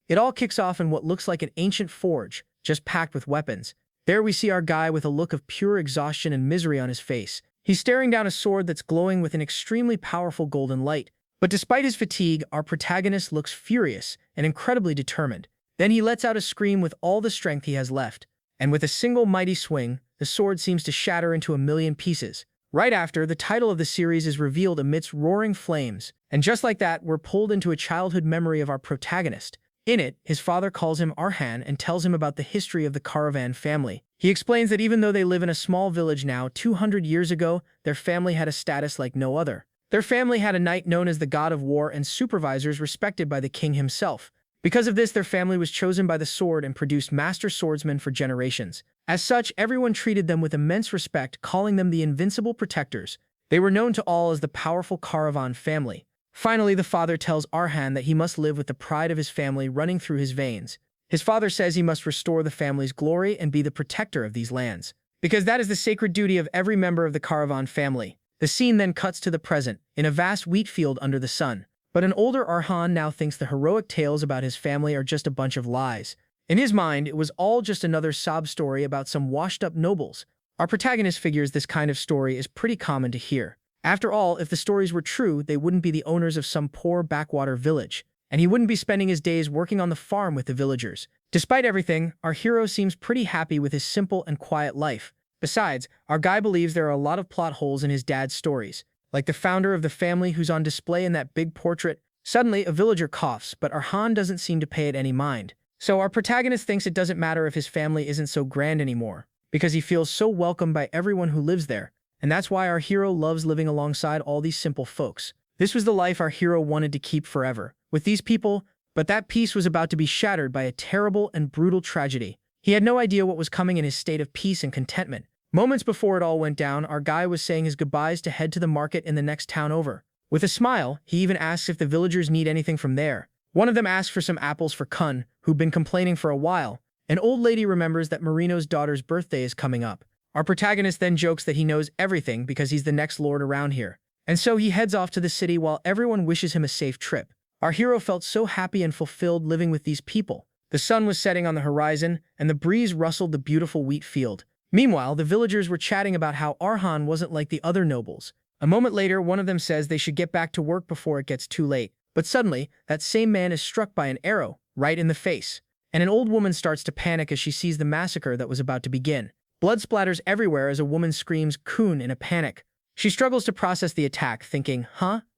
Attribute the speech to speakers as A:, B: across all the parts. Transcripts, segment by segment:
A: It all kicks off in what looks like an ancient forge, just packed with weapons. There we see our guy with a look of pure exhaustion and misery on his face. He's staring down a sword that's glowing with an extremely powerful golden light. But despite his fatigue, our protagonist looks furious and incredibly determined. Then he lets out a scream with all the strength he has left. And with a single mighty swing, the sword seems to shatter into a million pieces. Right after, the title of the series is revealed amidst roaring flames. And just like that, we're pulled into a childhood memory of our protagonist. In it, his father calls him Arhan and tells him about the history of the Caravan family. He explains that even though they live in a small village now, 200 years ago, their family had a status like no other. Their family had a knight known as the God of War and supervisors respected by the king himself. Because of this, their family was chosen by the sword and produced master swordsmen for generations. As such, everyone treated them with immense respect, calling them the Invincible Protectors. They were known to all as the powerful Caravan family. Finally, the father tells Arhan that he must live with the pride of his family running through his veins. His father says he must restore the family's glory and be the protector of these lands, because that is the sacred duty of every member of the Caravan family. The scene then cuts to the present, in a vast wheat field under the sun. But an older Arhan now thinks the heroic tales about his family are just a bunch of lies. In his mind, it was all just another sob story about some washed-up nobles. Our protagonist figures this kind of story is pretty common to hear. After all, if the stories were true, they wouldn't be the owners of some poor backwater village, and he wouldn't be spending his days working on the farm with the villagers. Despite everything, our hero seems pretty happy with his simple and quiet life. Besides, our guy believes there are a lot of plot holes in his dad's stories, like the founder of the family who's on display in that big portrait. Suddenly, a villager coughs, but Arhan doesn't seem to pay it any mind. So our protagonist thinks it doesn't matter if his family isn't so grand anymore, because he feels so welcomed by everyone who lives there. And that's why our hero loves living alongside all these simple folks. This was the life our hero wanted to keep forever, with these people, but that peace was about to be shattered by a terrible and brutal tragedy. He had no idea what was coming in his state of peace and contentment. Moments before it all went down, our guy was saying his goodbyes to head to the market in the next town over. With a smile, he even asks if the villagers need anything from there. One of them asks for some apples for Kun, who'd been complaining for a while. An old lady remembers that Marino's daughter's birthday is coming up. Our protagonist then jokes that he knows everything because he's the next lord around here. And so he heads off to the city while everyone wishes him a safe trip. Our hero felt so happy and fulfilled living with these people. The sun was setting on the horizon, and the breeze rustled the beautiful wheat field. Meanwhile, the villagers were chatting about how Arhan wasn't like the other nobles. A moment later, one of them says they should get back to work before it gets too late. But suddenly, that same man is struck by an arrow, right in the face. And an old woman starts to panic as she sees the massacre that was about to begin. Blood splatters everywhere as a woman screams "Kun" in a panic. She struggles to process the attack, thinking,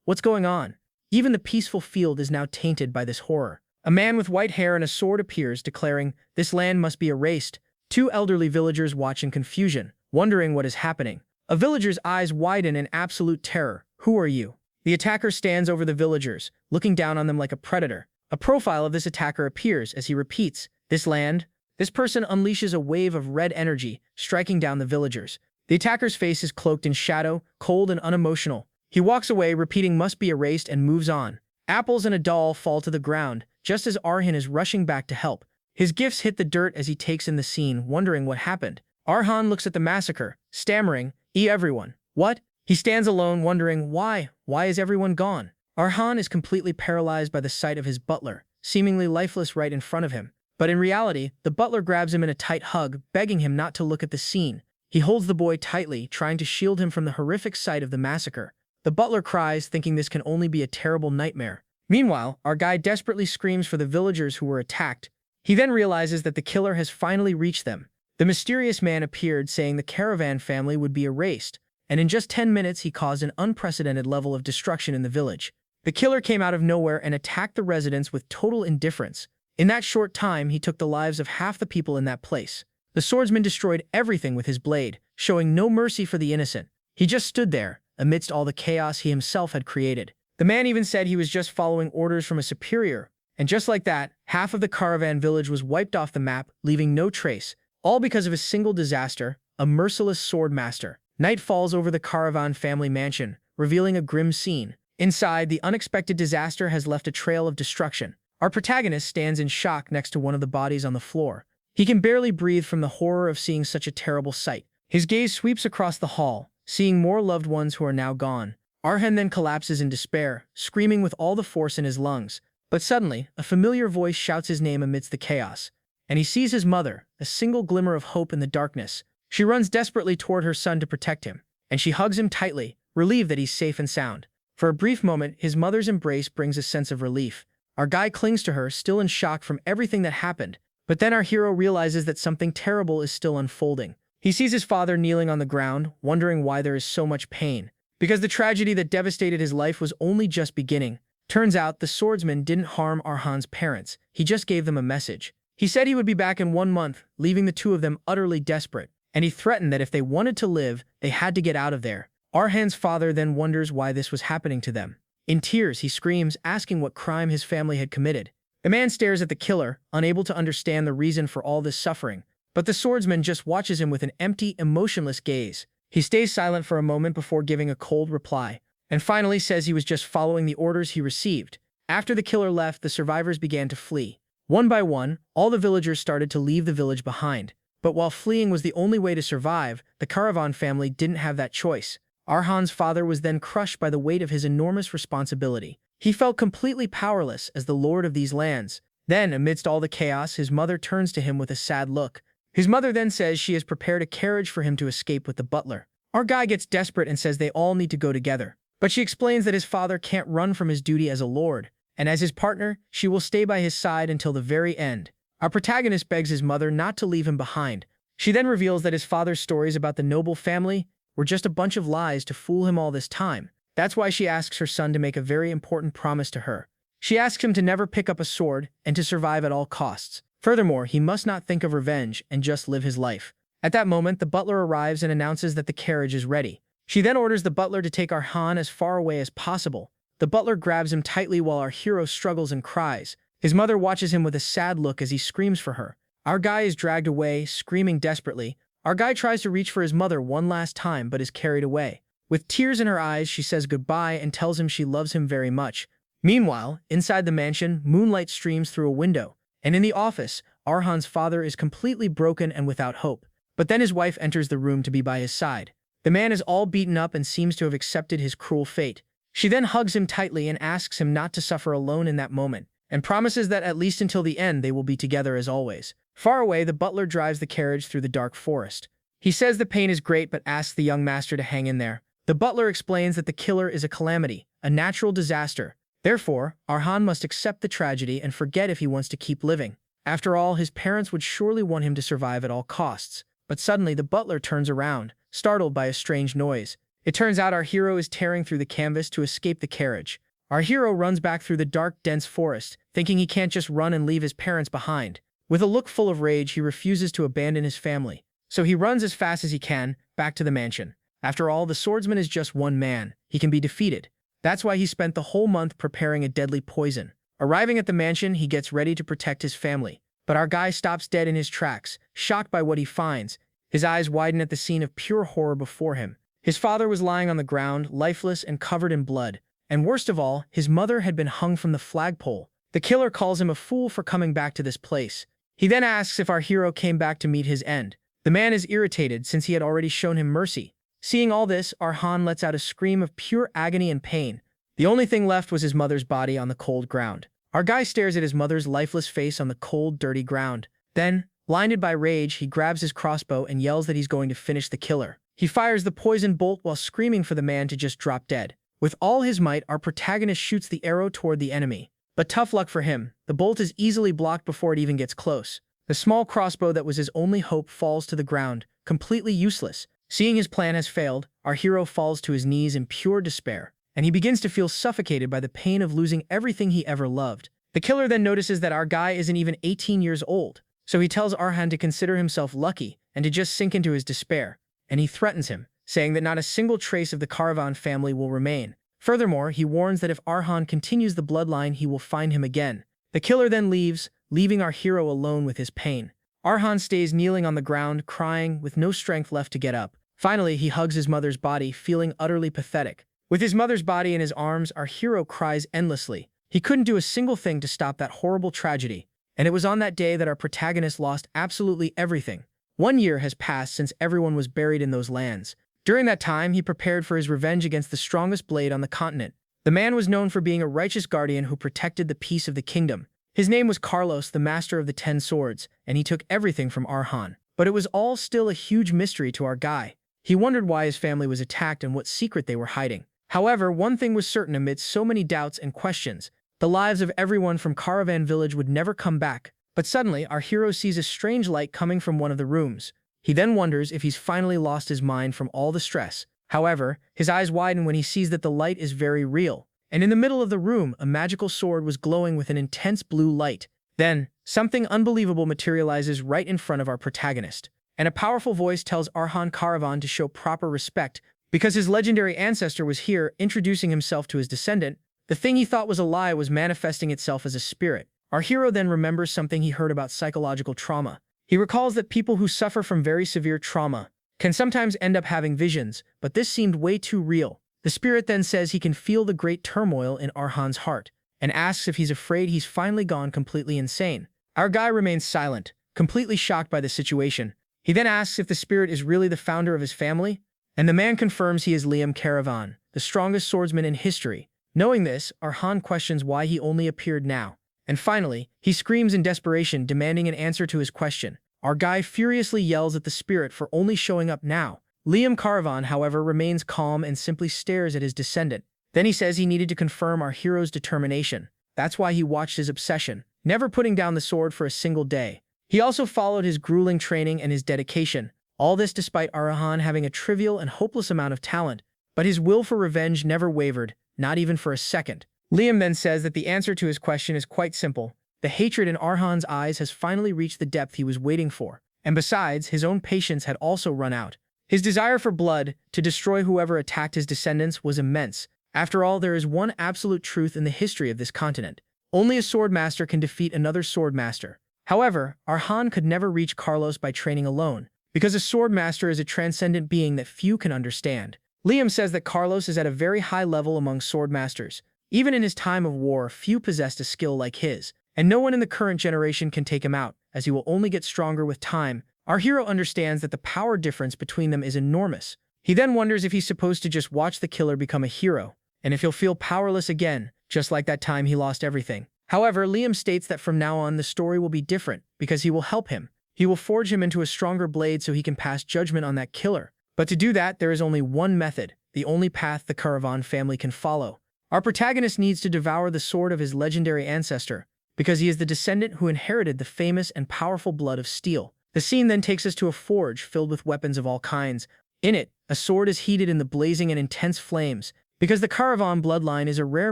A: what's going on? Even the peaceful field is now tainted by this horror. A man with white hair and a sword appears, declaring, "This land must be erased." Two elderly villagers watch in confusion, wondering what is happening. A villager's eyes widen in absolute terror. "Who are you?" The attacker stands over the villagers, looking down on them like a predator. A profile of this attacker appears as he repeats, "This land." This person unleashes a wave of red energy, striking down the villagers. The attacker's face is cloaked in shadow, cold and unemotional. He walks away, repeating "must be erased," and moves on. Apples and a doll fall to the ground, just as Arhan is rushing back to help. His gifts hit the dirt as he takes in the scene, wondering what happened. Arhan looks at the massacre, stammering, everyone. What?" He stands alone, wondering why. Why is everyone gone? Arhan is completely paralyzed by the sight of his butler, seemingly lifeless right in front of him. But in reality, the butler grabs him in a tight hug, begging him not to look at the scene. He holds the boy tightly, trying to shield him from the horrific sight of the massacre. The butler cries, thinking this can only be a terrible nightmare. Meanwhile, our guy desperately screams for the villagers who were attacked. He then realizes that the killer has finally reached them. The mysterious man appeared, saying the Caravan family would be erased, and in just 10 minutes he caused an unprecedented level of destruction in the village. The killer came out of nowhere and attacked the residents with total indifference. In that short time, he took the lives of half the people in that place. The swordsman destroyed everything with his blade, showing no mercy for the innocent. He just stood there, amidst all the chaos he himself had created. The man even said he was just following orders from a superior. And just like that, half of the Caravan village was wiped off the map, leaving no trace. All because of a single disaster, a merciless sword master. Night falls over the Caravan family mansion, revealing a grim scene. Inside, the unexpected disaster has left a trail of destruction. Our protagonist stands in shock next to one of the bodies on the floor. He can barely breathe from the horror of seeing such a terrible sight. His gaze sweeps across the hall, seeing more loved ones who are now gone. Arhan then collapses in despair, screaming with all the force in his lungs. But suddenly, a familiar voice shouts his name amidst the chaos, and he sees his mother, a single glimmer of hope in the darkness. She runs desperately toward her son to protect him, and she hugs him tightly, relieved that he's safe and sound. For a brief moment, his mother's embrace brings a sense of relief. Our guy clings to her, still in shock from everything that happened, but then our hero realizes that something terrible is still unfolding. He sees his father kneeling on the ground, wondering why there is so much pain. Because the tragedy that devastated his life was only just beginning. Turns out, the swordsman didn't harm Arhan's parents, he just gave them a message. He said he would be back in 1 month, leaving the two of them utterly desperate, and he threatened that if they wanted to live, they had to get out of there. Arhan's father then wonders why this was happening to them. In tears, he screams, asking what crime his family had committed. The man stares at the killer, unable to understand the reason for all this suffering, but the swordsman just watches him with an empty, emotionless gaze. He stays silent for a moment before giving a cold reply, and finally says he was just following the orders he received. After the killer left, the survivors began to flee. One by one, all the villagers started to leave the village behind. But while fleeing was the only way to survive, the caravan family didn't have that choice. Arhan's father was then crushed by the weight of his enormous responsibility. He felt completely powerless as the lord of these lands. Then, amidst all the chaos, his mother turns to him with a sad look. His mother then says she has prepared a carriage for him to escape with the butler. Our guy gets desperate and says they all need to go together. But she explains that his father can't run from his duty as a lord, and as his partner, she will stay by his side until the very end. Our protagonist begs his mother not to leave him behind. She then reveals that his father's stories about the noble family were just a bunch of lies to fool him all this time. That's why she asks her son to make a very important promise to her. She asks him to never pick up a sword and to survive at all costs. Furthermore, he must not think of revenge and just live his life. At that moment, the butler arrives and announces that the carriage is ready. She then orders the butler to take Arhan as far away as possible. The butler grabs him tightly while our hero struggles and cries. His mother watches him with a sad look as he screams for her. Our guy is dragged away, screaming desperately. Our guy tries to reach for his mother one last time but is carried away. With tears in her eyes, she says goodbye and tells him she loves him very much. Meanwhile, inside the mansion, moonlight streams through a window. And in the office, Arhan's father is completely broken and without hope. But then his wife enters the room to be by his side. The man is all beaten up and seems to have accepted his cruel fate. She then hugs him tightly and asks him not to suffer alone in that moment, and promises that at least until the end they will be together as always. Far away, the butler drives the carriage through the dark forest. He says the pain is great but asks the young master to hang in there. The butler explains that the killer is a calamity, a natural disaster. Therefore, Arhan must accept the tragedy and forget if he wants to keep living. After all, his parents would surely want him to survive at all costs. But suddenly, the butler turns around, startled by a strange noise. It turns out our hero is tearing through the canvas to escape the carriage. Our hero runs back through the dark, dense forest, thinking he can't just run and leave his parents behind. With a look full of rage, he refuses to abandon his family. So he runs as fast as he can, back to the mansion. After all, the swordsman is just one man. He can be defeated. That's why he spent the whole month preparing a deadly poison. Arriving at the mansion, he gets ready to protect his family. But our guy stops dead in his tracks, shocked by what he finds. His eyes widen at the scene of pure horror before him. His father was lying on the ground, lifeless and covered in blood. And worst of all, his mother had been hung from the flagpole. The killer calls him a fool for coming back to this place. He then asks if our hero came back to meet his end. The man is irritated since he had already shown him mercy. Seeing all this, Arhan lets out a scream of pure agony and pain. The only thing left was his mother's body on the cold ground. Our guy stares at his mother's lifeless face on the cold, dirty ground. Then, blinded by rage, he grabs his crossbow and yells that he's going to finish the killer. He fires the poison bolt while screaming for the man to just drop dead. With all his might, our protagonist shoots the arrow toward the enemy. But tough luck for him, the bolt is easily blocked before it even gets close. The small crossbow that was his only hope falls to the ground, completely useless. Seeing his plan has failed, our hero falls to his knees in pure despair, and he begins to feel suffocated by the pain of losing everything he ever loved. The killer then notices that our guy isn't even 18 years old, so he tells Arhan to consider himself lucky and to just sink into his despair, and he threatens him, saying that not a single trace of the caravan family will remain. Furthermore, he warns that if Arhan continues the bloodline, he will find him again. The killer then leaves, leaving our hero alone with his pain. Arhan stays kneeling on the ground, crying, with no strength left to get up. Finally, he hugs his mother's body, feeling utterly pathetic. With his mother's body in his arms, our hero cries endlessly. He couldn't do a single thing to stop that horrible tragedy, and it was on that day that our protagonist lost absolutely everything. 1 year has passed since everyone was buried in those lands. During that time, he prepared for his revenge against the strongest blade on the continent. The man was known for being a righteous guardian who protected the peace of the kingdom. His name was Carlos, the master of the 10 swords, and he took everything from Arhan. But it was all still a huge mystery to our guy. He wondered why his family was attacked and what secret they were hiding. However, one thing was certain amidst so many doubts and questions. The lives of everyone from Caravan Village would never come back. But suddenly, our hero sees a strange light coming from one of the rooms. He then wonders if he's finally lost his mind from all the stress. However, his eyes widen when he sees that the light is very real. And in the middle of the room, a magical sword was glowing with an intense blue light. Then, something unbelievable materializes right in front of our protagonist. And a powerful voice tells Arhan Caravan to show proper respect because his legendary ancestor was here introducing himself to his descendant. The thing he thought was a lie was manifesting itself as a spirit. Our hero then remembers something he heard about psychological trauma. He recalls that people who suffer from very severe trauma can sometimes end up having visions, but this seemed way too real. The spirit then says he can feel the great turmoil in Arhan's heart, and asks if he's afraid he's finally gone completely insane. Our guy remains silent, completely shocked by the situation. He then asks if the spirit is really the founder of his family, and the man confirms he is Liam Caravan, the strongest swordsman in history. Knowing this, Arhan questions why he only appeared now. And finally, he screams in desperation, demanding an answer to his question. Our guy furiously yells at the spirit for only showing up now. Liam Caravan, however, remains calm and simply stares at his descendant. Then he says he needed to confirm our hero's determination. That's why he watched his obsession, never putting down the sword for a single day. He also followed his grueling training and his dedication. All this despite Arhan having a trivial and hopeless amount of talent. But his will for revenge never wavered, not even for a second. Liam then says that the answer to his question is quite simple. The hatred in Arhan's eyes has finally reached the depth he was waiting for. And besides, his own patience had also run out. His desire for blood, to destroy whoever attacked his descendants, was immense. After all, there is one absolute truth in the history of this continent. Only a swordmaster can defeat another swordmaster. However, Arhan could never reach Carlos by training alone, because a swordmaster is a transcendent being that few can understand. Liam says that Carlos is at a very high level among swordmasters. Even in his time of war, few possessed a skill like his, and no one in the current generation can take him out, as he will only get stronger with time. Our hero understands that the power difference between them is enormous. He then wonders if he's supposed to just watch the killer become a hero, and if he'll feel powerless again, just like that time he lost everything. However, Liam states that from now on the story will be different, because he will help him. He will forge him into a stronger blade so he can pass judgment on that killer. But to do that, there is only one method, the only path the Caravan family can follow. Our protagonist needs to devour the sword of his legendary ancestor, because he is the descendant who inherited the famous and powerful blood of steel. The scene then takes us to a forge filled with weapons of all kinds. In it, a sword is heated in the blazing and intense flames, because the Caravan bloodline is a rare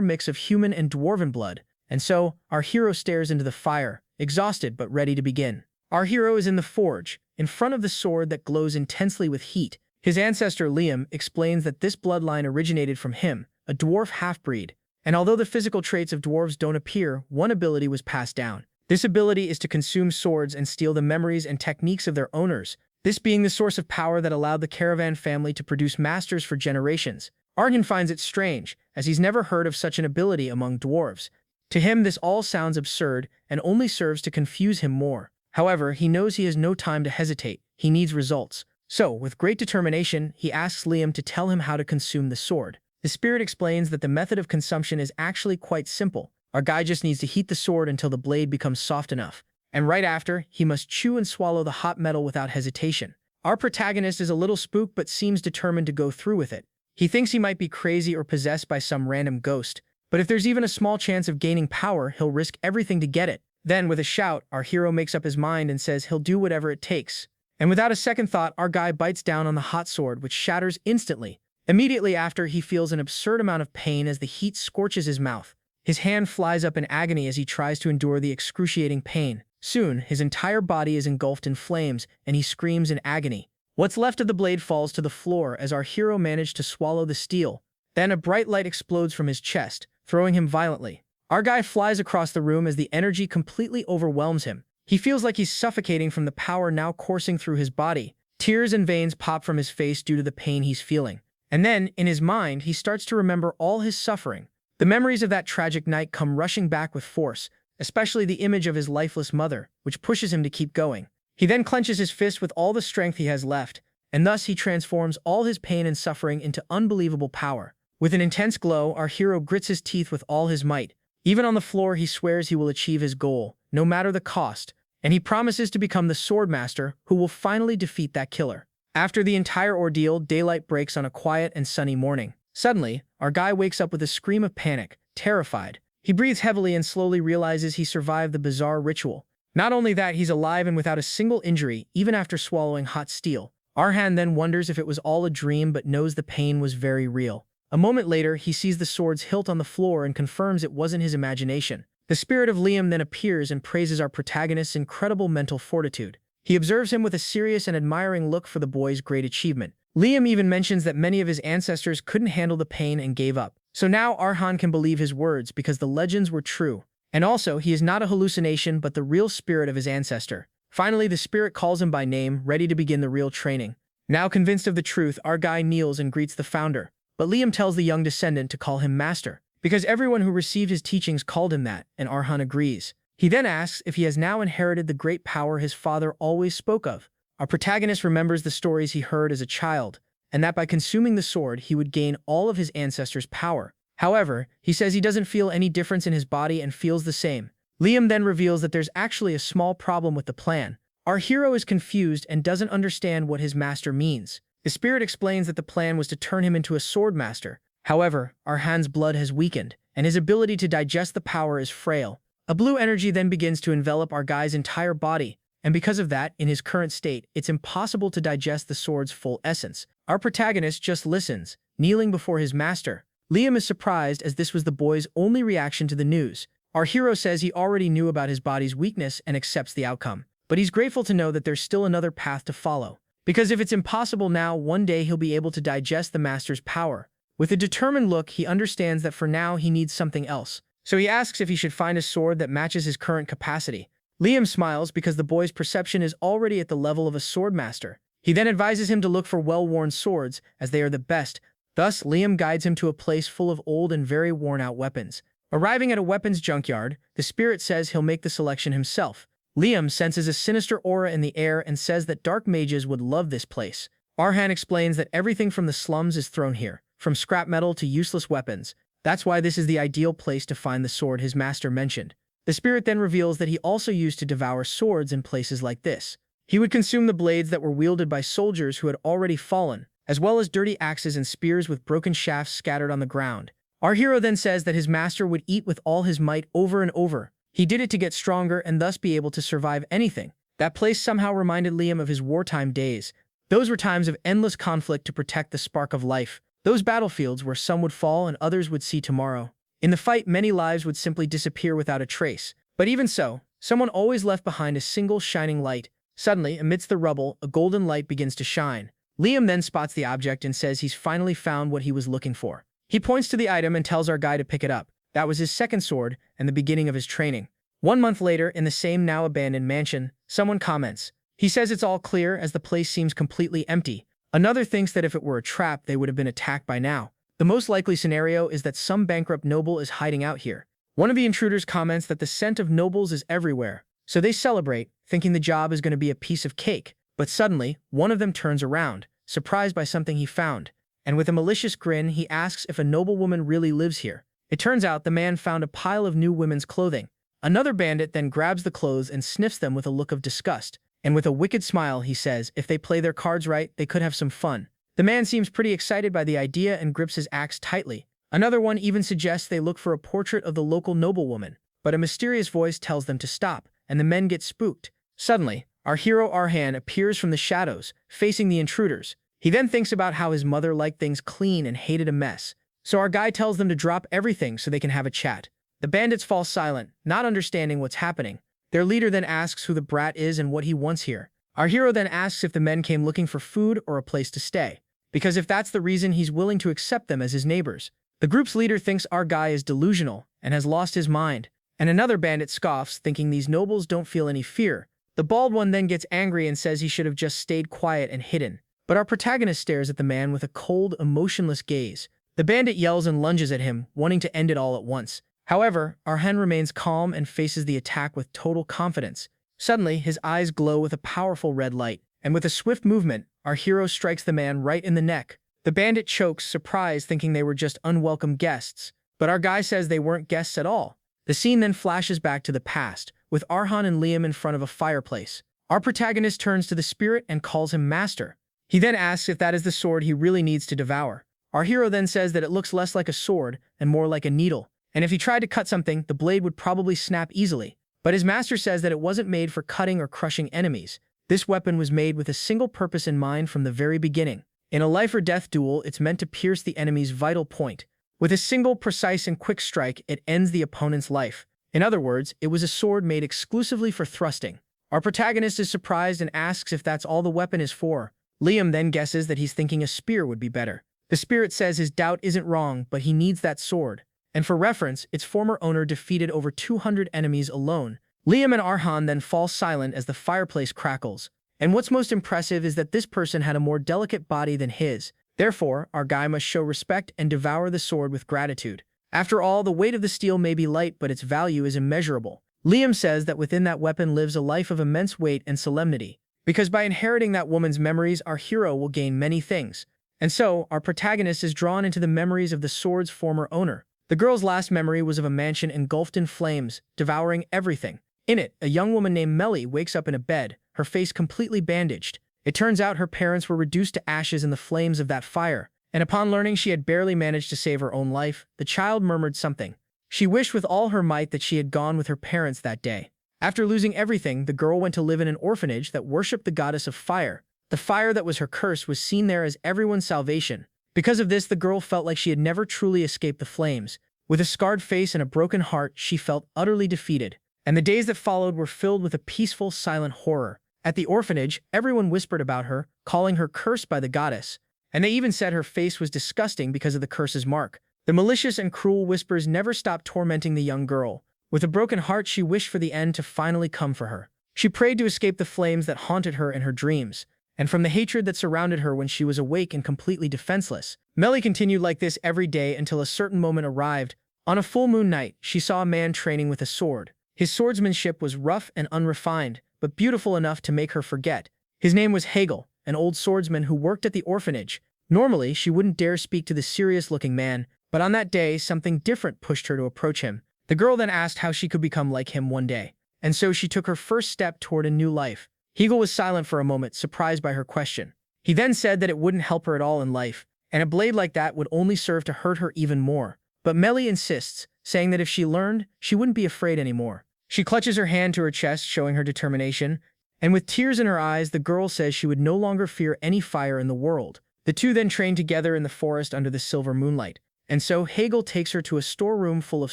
A: mix of human and dwarven blood, and so, our hero stares into the fire, exhausted but ready to begin. Our hero is in the forge, in front of the sword that glows intensely with heat. His ancestor Liam explains that this bloodline originated from him, a dwarf half-breed, and although the physical traits of dwarves don't appear, one ability was passed down. This ability is to consume swords and steal the memories and techniques of their owners, this being the source of power that allowed the Caravan family to produce masters for generations. Arhan finds it strange, as he's never heard of such an ability among dwarves. To him, this all sounds absurd and only serves to confuse him more. However, he knows he has no time to hesitate. He needs results. So, with great determination, he asks Liam to tell him how to consume the sword. The spirit explains that the method of consumption is actually quite simple. Our guy just needs to heat the sword until the blade becomes soft enough. And right after, he must chew and swallow the hot metal without hesitation. Our protagonist is a little spooked but seems determined to go through with it. He thinks he might be crazy or possessed by some random ghost, but if there's even a small chance of gaining power, he'll risk everything to get it. Then, with a shout, our hero makes up his mind and says he'll do whatever it takes. And without a second thought, our guy bites down on the hot sword, which shatters instantly. Immediately after, he feels an absurd amount of pain as the heat scorches his mouth. His hand flies up in agony as he tries to endure the excruciating pain. Soon, his entire body is engulfed in flames, and he screams in agony. What's left of the blade falls to the floor as our hero managed to swallow the steel. Then a bright light explodes from his chest, throwing him violently. Our guy flies across the room as the energy completely overwhelms him. He feels like he's suffocating from the power now coursing through his body. Tears and veins pop from his face due to the pain he's feeling. And then, in his mind, he starts to remember all his suffering. The memories of that tragic night come rushing back with force, especially the image of his lifeless mother, which pushes him to keep going. He then clenches his fist with all the strength he has left, and thus he transforms all his pain and suffering into unbelievable power. With an intense glow, our hero grits his teeth with all his might. Even on the floor, he swears he will achieve his goal, no matter the cost, and he promises to become the sword master who will finally defeat that killer. After the entire ordeal, daylight breaks on a quiet and sunny morning. Suddenly, our guy wakes up with a scream of panic, terrified. He breathes heavily and slowly realizes he survived the bizarre ritual. Not only that, he's alive and without a single injury, even after swallowing hot steel. Arhan then wonders if it was all a dream but knows the pain was very real. A moment later, he sees the sword's hilt on the floor and confirms it wasn't his imagination. The spirit of Liam then appears and praises our protagonist's incredible mental fortitude. He observes him with a serious and admiring look for the boy's great achievement. Liam even mentions that many of his ancestors couldn't handle the pain and gave up. So now Arhan can believe his words because the legends were true. And also, he is not a hallucination but the real spirit of his ancestor. Finally, the spirit calls him by name, ready to begin the real training. Now convinced of the truth, our guy kneels and greets the founder. But Liam tells the young descendant to call him master, because everyone who received his teachings called him that, and Arhan agrees. He then asks if he has now inherited the great power his father always spoke of. Our protagonist remembers the stories he heard as a child, and that by consuming the sword he would gain all of his ancestors' power. However, he says he doesn't feel any difference in his body and feels the same. Liam then reveals that there's actually a small problem with the plan. Our hero is confused and doesn't understand what his master means. The spirit explains that the plan was to turn him into a sword master. However, Arhan's blood has weakened, and his ability to digest the power is frail. A blue energy then begins to envelop our guy's entire body, and because of that, in his current state, it's impossible to digest the sword's full essence. Our protagonist just listens, kneeling before his master. Liam is surprised as this was the boy's only reaction to the news. Our hero says he already knew about his body's weakness and accepts the outcome. But he's grateful to know that there's still another path to follow. Because if it's impossible now, one day he'll be able to digest the master's power. With a determined look, he understands that for now he needs something else. So he asks if he should find a sword that matches his current capacity. Liam smiles because the boy's perception is already at the level of a sword master. He then advises him to look for well-worn swords, as they are the best. Thus, Liam guides him to a place full of old and very worn-out weapons. Arriving at a weapons junkyard, the spirit says he'll make the selection himself. Liam senses a sinister aura in the air and says that dark mages would love this place. Arhan explains that everything from the slums is thrown here, from scrap metal to useless weapons. That's why this is the ideal place to find the sword his master mentioned. The spirit then reveals that he also used to devour swords in places like this. He would consume the blades that were wielded by soldiers who had already fallen, as well as dirty axes and spears with broken shafts scattered on the ground. Our hero then says that his master would eat with all his might over and over. He did it to get stronger and thus be able to survive anything. That place somehow reminded Liam of his wartime days. Those were times of endless conflict to protect the spark of life. Those battlefields where some would fall and others would see tomorrow. In the fight, many lives would simply disappear without a trace. But even so, someone always left behind a single shining light. Suddenly, amidst the rubble, a golden light begins to shine. Liam then spots the object and says he's finally found what he was looking for. He points to the item and tells our guy to pick it up. That was his second sword and the beginning of his training. 1 month later, in the same now abandoned mansion, someone comments. He says it's all clear as the place seems completely empty. Another thinks that if it were a trap, they would have been attacked by now. The most likely scenario is that some bankrupt noble is hiding out here. One of the intruders comments that the scent of nobles is everywhere, so they celebrate, thinking the job is going to be a piece of cake. But suddenly, one of them turns around, surprised by something he found, and with a malicious grin, he asks if a noblewoman really lives here. It turns out the man found a pile of new women's clothing. Another bandit then grabs the clothes and sniffs them with a look of disgust, and with a wicked smile he says if they play their cards right, they could have some fun. The man seems pretty excited by the idea and grips his axe tightly. Another one even suggests they look for a portrait of the local noblewoman, but a mysterious voice tells them to stop, and the men get spooked. Suddenly, our hero Arhan appears from the shadows, facing the intruders. He then thinks about how his mother liked things clean and hated a mess. So our guy tells them to drop everything so they can have a chat. The bandits fall silent, not understanding what's happening. Their leader then asks who the brat is and what he wants here. Our hero then asks if the men came looking for food or a place to stay, because if that's the reason, he's willing to accept them as his neighbors. The group's leader thinks our guy is delusional and has lost his mind, and another bandit scoffs, thinking these nobles don't feel any fear. The bald one then gets angry and says he should have just stayed quiet and hidden. But our protagonist stares at the man with a cold, emotionless gaze. The bandit yells and lunges at him, wanting to end it all at once. However, Arhan remains calm and faces the attack with total confidence. Suddenly, his eyes glow with a powerful red light, and with a swift movement, our hero strikes the man right in the neck. The bandit chokes, surprised, thinking they were just unwelcome guests. But our guy says they weren't guests at all. The scene then flashes back to the past, with Arhan and Liam in front of a fireplace. Our protagonist turns to the spirit and calls him master. He then asks if that is the sword he really needs to devour. Our hero then says that it looks less like a sword and more like a needle, and if he tried to cut something, the blade would probably snap easily. But his master says that it wasn't made for cutting or crushing enemies. This weapon was made with a single purpose in mind from the very beginning. In a life-or-death duel, it's meant to pierce the enemy's vital point. With a single, precise, and quick strike, it ends the opponent's life. In other words, it was a sword made exclusively for thrusting. Our protagonist is surprised and asks if that's all the weapon is for. Liam then guesses that he's thinking a spear would be better. The spirit says his doubt isn't wrong, but he needs that sword. And for reference, its former owner defeated over 200 enemies alone. Liam and Arhan then fall silent as the fireplace crackles. And what's most impressive is that this person had a more delicate body than his. Therefore, our guy must show respect and devour the sword with gratitude. After all, the weight of the steel may be light, but its value is immeasurable. Liam says that within that weapon lives a life of immense weight and solemnity. Because by inheriting that woman's memories, our hero will gain many things. And so, our protagonist is drawn into the memories of the sword's former owner. The girl's last memory was of a mansion engulfed in flames, devouring everything. In it, a young woman named Melly wakes up in a bed, her face completely bandaged. It turns out her parents were reduced to ashes in the flames of that fire, and upon learning she had barely managed to save her own life, the child murmured something. She wished with all her might that she had gone with her parents that day. After losing everything, the girl went to live in an orphanage that worshipped the goddess of fire. The fire that was her curse was seen there as everyone's salvation. Because of this, the girl felt like she had never truly escaped the flames. With a scarred face and a broken heart, she felt utterly defeated. And the days that followed were filled with a peaceful, silent horror. At the orphanage, everyone whispered about her, calling her cursed by the goddess. And they even said her face was disgusting because of the curse's mark. The malicious and cruel whispers never stopped tormenting the young girl. With a broken heart, she wished for the end to finally come for her. She prayed to escape the flames that haunted her in her dreams, and from the hatred that surrounded her when she was awake and completely defenseless. Melly continued like this every day until a certain moment arrived. On a full moon night, she saw a man training with a sword. His swordsmanship was rough and unrefined, but beautiful enough to make her forget. His name was Hegel, an old swordsman who worked at the orphanage. Normally, she wouldn't dare speak to the serious-looking man, but on that day, something different pushed her to approach him. The girl then asked how she could become like him one day, and so she took her first step toward a new life. Hegel was silent for a moment, surprised by her question. He then said that it wouldn't help her at all in life, and a blade like that would only serve to hurt her even more. But Melly insists, saying that if she learned, she wouldn't be afraid anymore. She clutches her hand to her chest, showing her determination, and with tears in her eyes, the girl says she would no longer fear any fire in the world. The two then train together in the forest under the silver moonlight. And so Hegel takes her to a storeroom full of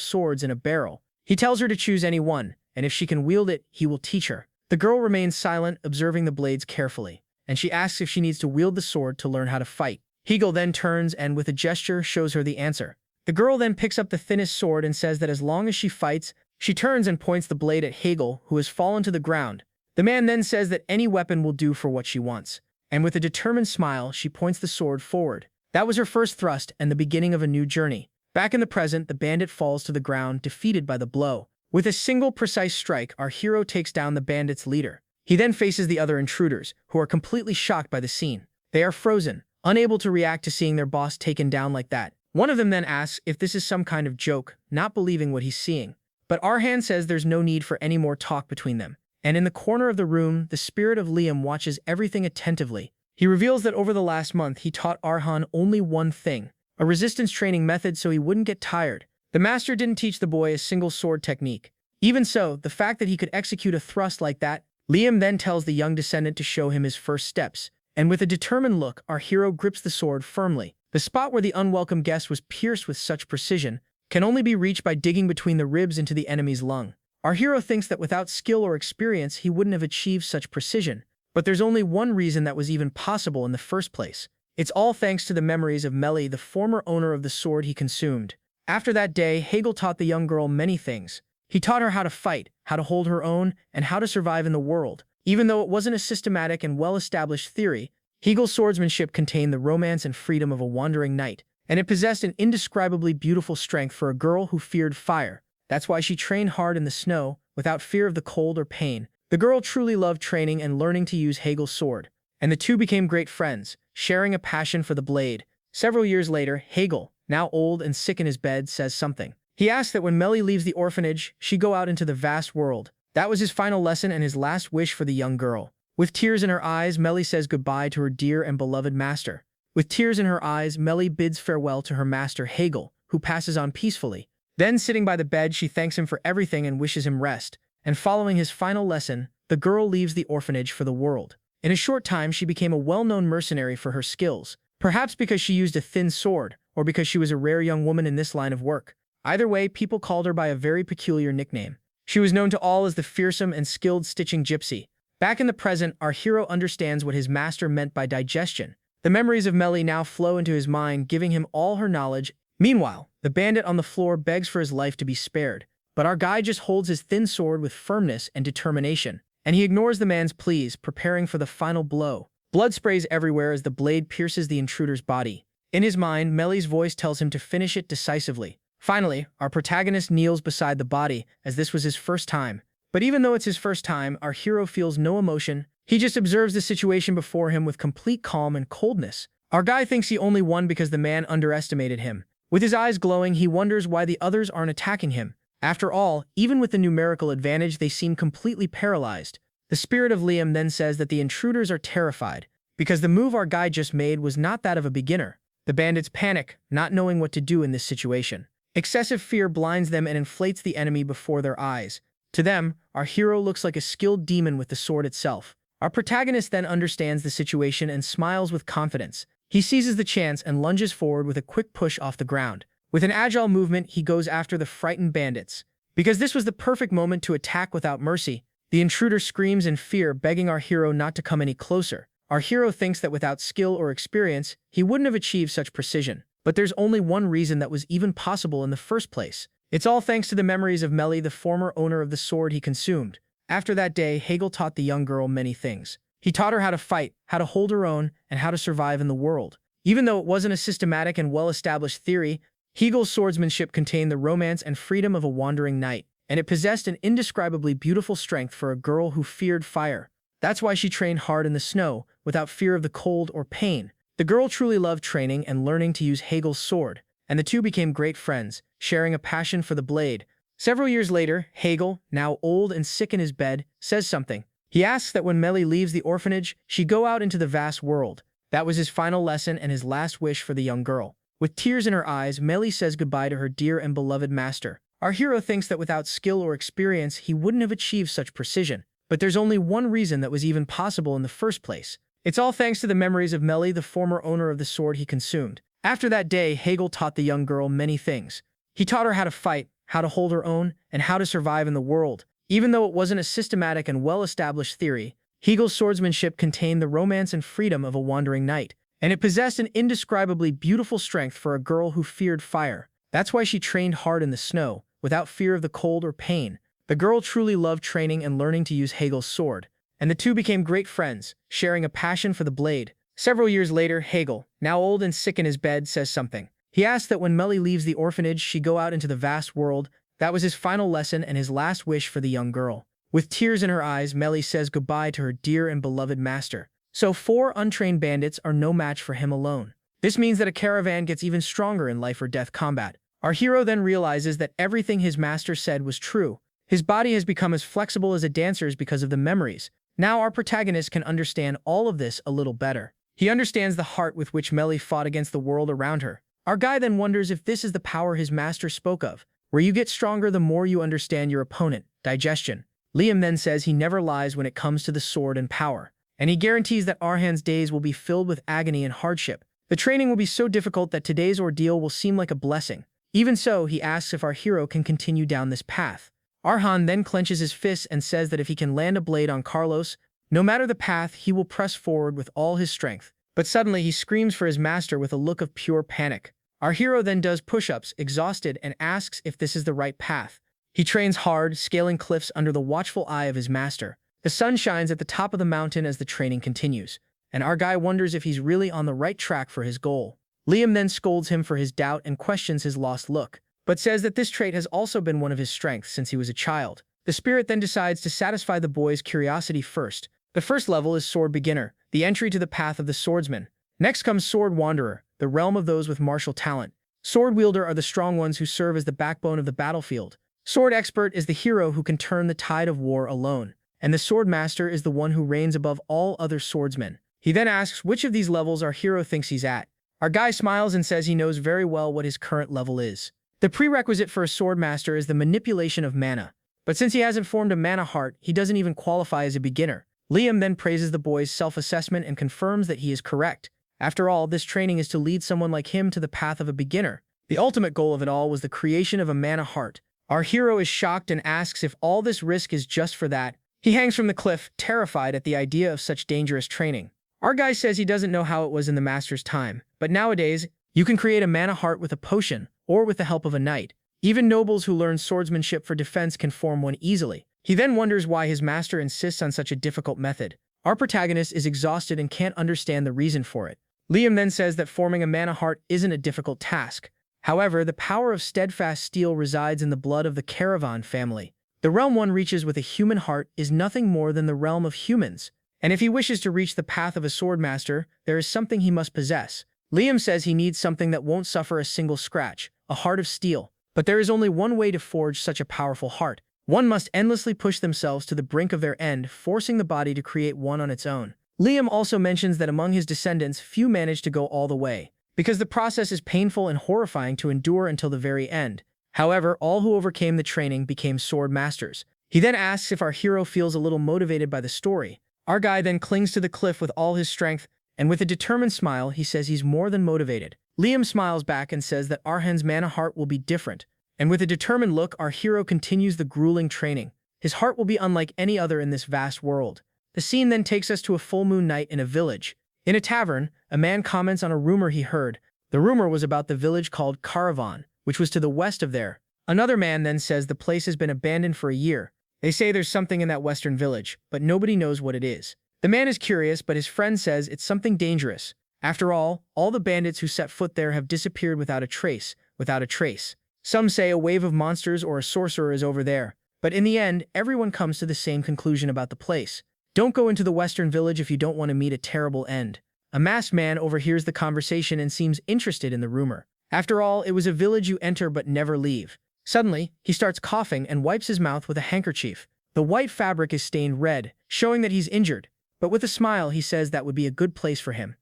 A: swords and a barrel. He tells her to choose any one, and if she can wield it, he will teach her. The girl remains silent, observing the blades carefully, and she asks if she needs to wield the sword to learn how to fight. Hegel then turns and with a gesture shows her the answer. The girl then picks up the thinnest sword and says that as long as she fights, she turns and points the blade at Hegel, who has fallen to the ground. The man then says that any weapon will do for what she wants, and with a determined smile, she points the sword forward. That was her first thrust and the beginning of a new journey. Back in the present, the bandit falls to the ground, defeated by the blow. With a single precise strike, our hero takes down the bandit's leader. He then faces the other intruders, who are completely shocked by the scene. They are frozen, unable to react to seeing their boss taken down like that. One of them then asks if this is some kind of joke, not believing what he's seeing. But Arhan says there's no need for any more talk between them. And in the corner of the room, the spirit of Liam watches everything attentively. He reveals that over the last month, he taught Arhan only one thing, a resistance training method so he wouldn't get tired. The master didn't teach the boy a single sword technique. Even so, the fact that he could execute a thrust like that, Liam then tells the young descendant to show him his first steps. And with a determined look, our hero grips the sword firmly. The spot where the unwelcome guest was pierced with such precision can only be reached by digging between the ribs into the enemy's lung. Our hero thinks that without skill or experience, he wouldn't have achieved such precision. But there's only one reason that was even possible in the first place. It's all thanks to the memories of Melly, the former owner of the sword he consumed. After that day, Hegel taught the young girl many things. He taught her how to fight, how to hold her own, and how to survive in the world. Even though it wasn't a systematic and well-established theory, Hegel's swordsmanship contained the romance and freedom of a wandering knight, and it possessed an indescribably beautiful strength for a girl who feared fire. That's why she trained hard in the snow, without fear of the cold or pain. The girl truly loved training and learning to use Hegel's sword, and the two became great friends, sharing a passion for the blade. Several years later, Hegel, now old and sick in his bed, says something. He asks that when Melly leaves the orphanage, she go out into the vast world. That was his final lesson and his last wish for the young girl. With tears in her eyes, Melly says goodbye to her dear and beloved master. With tears in her eyes, Melly bids farewell to her master Hegel, who passes on peacefully. Then, sitting by the bed, she thanks him for everything and wishes him rest. And following his final lesson, the girl leaves the orphanage for the world. In a short time, she became a well-known mercenary for her skills, perhaps because she used a thin sword, or because she was a rare young woman in this line of work. Either way, people called her by a very peculiar nickname. She was known to all as the fearsome and skilled stitching gypsy. Back in the present, our hero understands what his master meant by digestion. The memories of Melly now flow into his mind, giving him all her knowledge. Meanwhile, the bandit on the floor begs for his life to be spared, but our guy just holds his thin sword with firmness and determination, and he ignores the man's pleas, preparing for the final blow. Blood sprays everywhere as the blade pierces the intruder's body. In his mind, Melly's voice tells him to finish it decisively. Finally, our protagonist kneels beside the body, as this was his first time. But even though it's his first time, our hero feels no emotion. He just observes the situation before him with complete calm and coldness. Our guy thinks he only won because the man underestimated him. With his eyes glowing, he wonders why the others aren't attacking him. After all, even with the numerical advantage, they seem completely paralyzed. The spirit of Liam then says that the intruders are terrified, because the move our guy just made was not that of a beginner. The bandits panic, not knowing what to do in this situation. Excessive fear blinds them and inflates the enemy before their eyes. To them, our hero looks like a skilled demon with the sword itself. Our protagonist then understands the situation and smiles with confidence. He seizes the chance and lunges forward with a quick push off the ground. With an agile movement, he goes after the frightened bandits. Because this was the perfect moment to attack without mercy, the intruder screams in fear, begging our hero not to come any closer. Our hero thinks that without skill or experience, he wouldn't have achieved such precision. But there's only one reason that was even possible in the first place. It's all thanks to the memories of Melly, the former owner of the sword he consumed. After that day, Hegel taught the young girl many things. He taught her how to fight, how to hold her own, and how to survive in the world. Even though it wasn't a systematic and well-established theory, Hegel's swordsmanship contained the romance and freedom of a wandering knight, and it possessed an indescribably beautiful strength for a girl who feared fire. That's why she trained hard in the snow, without fear of the cold or pain. The girl truly loved training and learning to use Hegel's sword, and the two became great friends, sharing a passion for the blade. Several years later, Hegel, now old and sick in his bed, says something. He asks that when Melly leaves the orphanage, she go out into the vast world. That was his final lesson and his last wish for the young girl. With tears in her eyes, Melly says goodbye to her dear and beloved master. Our hero thinks that without skill or experience, he wouldn't have achieved such precision. But there's only one reason that was even possible in the first place. It's all thanks to the memories of Melly, the former owner of the sword he consumed. After that day, Hegel taught the young girl many things. He taught her how to fight, how to hold her own, and how to survive in the world. Even though it wasn't a systematic and well-established theory, Hegel's swordsmanship contained the romance and freedom of a wandering knight, and it possessed an indescribably beautiful strength for a girl who feared fire. That's why she trained hard in the snow, without fear of the cold or pain. The girl truly loved training and learning to use Hegel's sword, and the two became great friends, sharing a passion for the blade. Several years later, Hegel, now old and sick in his bed, says something. He asks that when Melly leaves the orphanage, she go out into the vast world. That was his final lesson and his last wish for the young girl. With tears in her eyes, Melly says goodbye to her dear and beloved master. So 4 untrained bandits are no match for him alone. This means that a caravan gets even stronger in life or death combat. Our hero then realizes that everything his master said was true. His body has become as flexible as a dancer's because of the memories. Now our protagonist can understand all of this a little better. He understands the heart with which Melly fought against the world around her. Our guy then wonders if this is the power his master spoke of, where you get stronger the more you understand your opponent. Digestion. Liam then says he never lies when it comes to the sword and power, and he guarantees that Arhan's days will be filled with agony and hardship. The training will be so difficult that today's ordeal will seem like a blessing. Even so, he asks if our hero can continue down this path. Arhan then clenches his fists and says that if he can land a blade on Carlos, no matter the path, he will press forward with all his strength. But suddenly he screams for his master with a look of pure panic. Our hero then does push-ups, exhausted, and asks if this is the right path. He trains hard, scaling cliffs under the watchful eye of his master. The sun shines at the top of the mountain as the training continues, and our guy wonders if he's really on the right track for his goal. Liam then scolds him for his doubt and questions his lost look, but says that this trait has also been one of his strengths since he was a child. The spirit then decides to satisfy the boy's curiosity first. The first level is Sword Beginner, the entry to the path of the swordsman. Next comes Sword Wanderer, the realm of those with martial talent. Sword wielder are the strong ones who serve as the backbone of the battlefield. Sword expert is the hero who can turn the tide of war alone, and the sword master is the one who reigns above all other swordsmen. He then asks which of these levels our hero thinks he's at. Our guy smiles and says he knows very well what his current level is. The prerequisite for a sword master is the manipulation of mana, but since he hasn't formed a mana heart, he doesn't even qualify as a beginner. Liam then praises the boy's self-assessment and confirms that he is correct. After all, this training is to lead someone like him to the path of a beginner. The ultimate goal of it all was the creation of a mana heart. Our hero is shocked and asks if all this risk is just for that. He hangs from the cliff, terrified at the idea of such dangerous training. Our guy says he doesn't know how it was in the master's time, but nowadays, you can create a mana heart with a potion, or with the help of a knight. Even nobles who learn swordsmanship for defense can form one easily. He then wonders why his master insists on such a difficult method. Our protagonist is exhausted and can't understand the reason for it. Liam then says that forming a mana heart isn't a difficult task. However, the power of steadfast steel resides in the blood of the Caravan family. The realm one reaches with a human heart is nothing more than the realm of humans. And if he wishes to reach the path of a swordmaster, there is something he must possess. Liam says he needs something that won't suffer a single scratch, a heart of steel. But there is only one way to forge such a powerful heart. One must endlessly push themselves to the brink of their end, forcing the body to create one on its own. Liam also mentions that among his descendants, few manage to go all the way, because the process is painful and horrifying to endure until the very end. However, all who overcame the training became sword masters. He then asks if our hero feels a little motivated by the story. Our guy then clings to the cliff with all his strength, and with a determined smile, he says he's more than motivated. Liam smiles back and says that Arhan's mana heart will be different. And with a determined look, our hero continues the grueling training. His heart will be unlike any other in this vast world. The scene then takes us to a full moon night in a village. In a tavern, a man comments on a rumor he heard. The rumor was about the village called Caravan, which was to the west of there. Another man then says the place has been abandoned for a year. They say there's something in that western village, but nobody knows what it is. The man is curious, but his friend says it's something dangerous. After all the bandits who set foot there have disappeared without a trace. Some say a wave of monsters or a sorcerer is over there. But in the end, everyone comes to the same conclusion about the place. Don't go into the western village if you don't want to meet a terrible end. A masked man overhears the conversation and seems interested in the rumor. After all, it was a village you enter but never leave. Suddenly, he starts coughing and wipes his mouth with a handkerchief. The white fabric is stained red, showing that he's injured. But with a smile, he says that would be a good place for him.